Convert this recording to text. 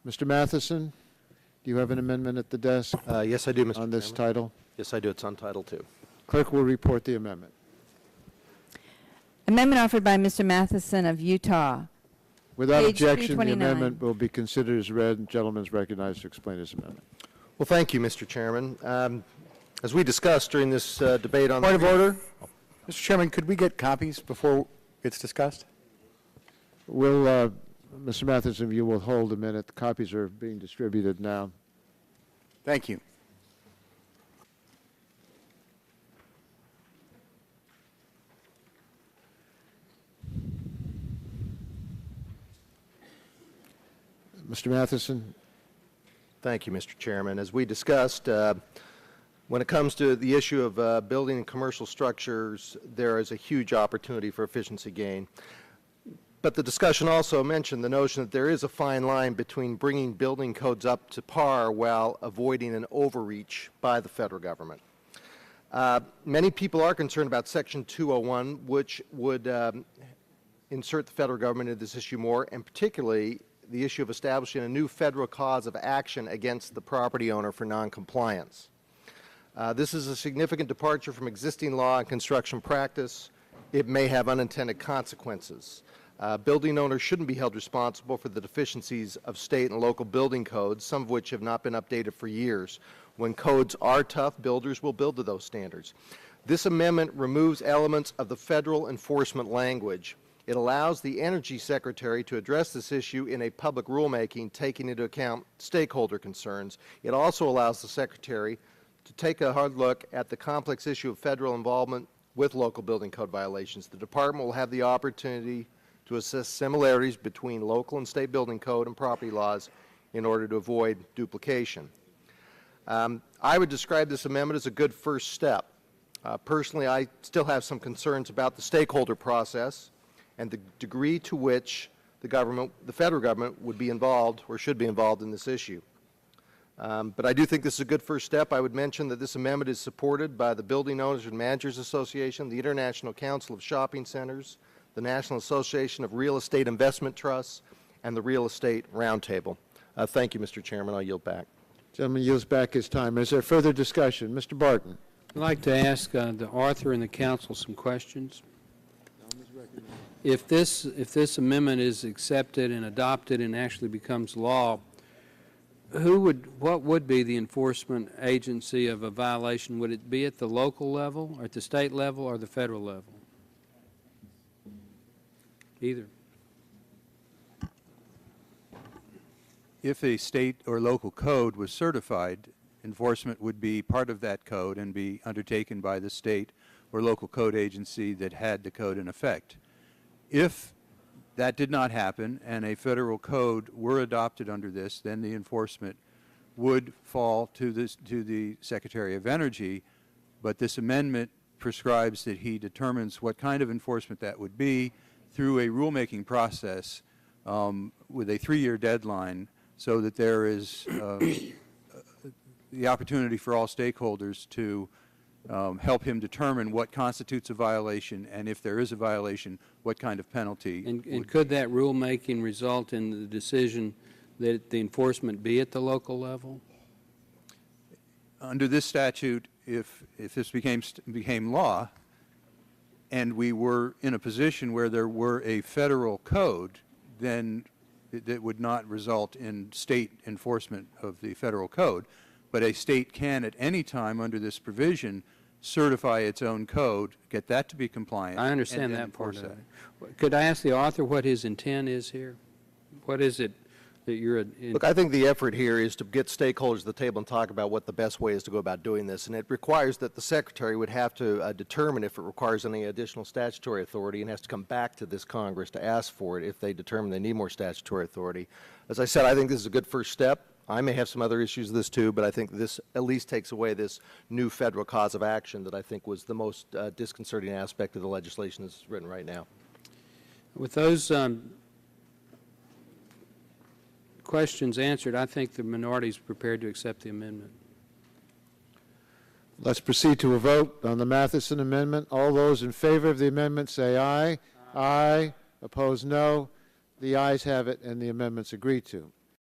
Mr. Matheson, do you have an amendment at the desk Yes, I do, Mr. on this Chairman. title? Yes, I do. It's on Title II. Clerk will report the amendment. Amendment offered by Mr. Matheson of Utah. Without Page objection, the 329. amendment will be considered as read, and the gentleman is recognized to explain his amendment. Well, thank you, Mr. Chairman. As we discussed during this debate on Point of order. Mr. Chairman, could we get copies before it's discussed? Will, Mr. Matheson, you will hold a minute. The copies are being distributed now. Thank you. Mr. Matheson? Thank you, Mr. Chairman. As we discussed, when it comes to the issue of building and commercial structures, there is a huge opportunity for efficiency gain. But the discussion also mentioned the notion that there is a fine line between bringing building codes up to par while avoiding an overreach by the federal government. Many people are concerned about Section 201, which would insert the federal government into this issue more, and particularly the issue of establishing a new federal cause of action against the property owner for noncompliance. This is a significant departure from existing law and construction practice. It may have unintended consequences. Building owners shouldn't be held responsible for the deficiencies of state and local building codes, some of which have not been updated for years. When codes are tough, builders will build to those standards. This amendment removes elements of the federal enforcement language. It allows the Energy Secretary to address this issue in a public rulemaking, taking into account stakeholder concerns. It also allows the Secretary to take a hard look at the complex issue of federal involvement with local building code violations. The Department will have the opportunity to assess similarities between local and state building code and property laws in order to avoid duplication. I would describe this amendment as a good first step. Personally, I still have some concerns about the stakeholder process and the degree to which the federal government would be involved or should be involved in this issue. But I do think this is a good first step. I would mention that this amendment is supported by the Building Owners and Managers Association, the International Council of Shopping Centers, the National Association of Real Estate Investment Trusts, and the Real Estate Roundtable. Thank you, Mr. Chairman. I'll yield back. Gentleman yields back his time. Is there further discussion? Mr. Barton. I'd like to ask the author and the council some questions. If this amendment is accepted and adopted and actually becomes law, what would be the enforcement agency of a violation? Would it be at the local level, or at the state level, or the federal level? Either. If a state or local code was certified, enforcement would be part of that code and be undertaken by the state or local code agency that had the code in effect. If that did not happen and a federal code were adopted under this, then the enforcement would fall to the Secretary of Energy, but this amendment prescribes that he determines what kind of enforcement that would be through a rulemaking process with a 3-year deadline, so that there is the opportunity for all stakeholders to help him determine what constitutes a violation, and if there is a violation, what kind of penalty. And could that rulemaking result in the decision that the enforcement be at the local level? Under this statute, if this became law, and we were in a position where there were a federal code, then it would not result in state enforcement of the federal code. But a state can at any time under this provision certify its own code, get that to be compliant. I understand that part of it. Could I ask the author what his intent is here? What is it that you're... Look, I think the effort here is to get stakeholders at the table and talk about what the best way is to go about doing this. And it requires that the Secretary would have to determine if it requires any additional statutory authority, and has to come back to this Congress to ask for it if they determine they need more statutory authority. As I said, I think this is a good first step. I may have some other issues with this too, but I think this at least takes away this new federal cause of action that I think was the most disconcerting aspect of the legislation that's written right now. With those questions answered, I think the minority is prepared to accept the amendment. Let's proceed to a vote on the Matheson amendment. All those in favor of the amendment say aye. Aye. Opposed, no. The ayes have it, and the amendment's agreed to.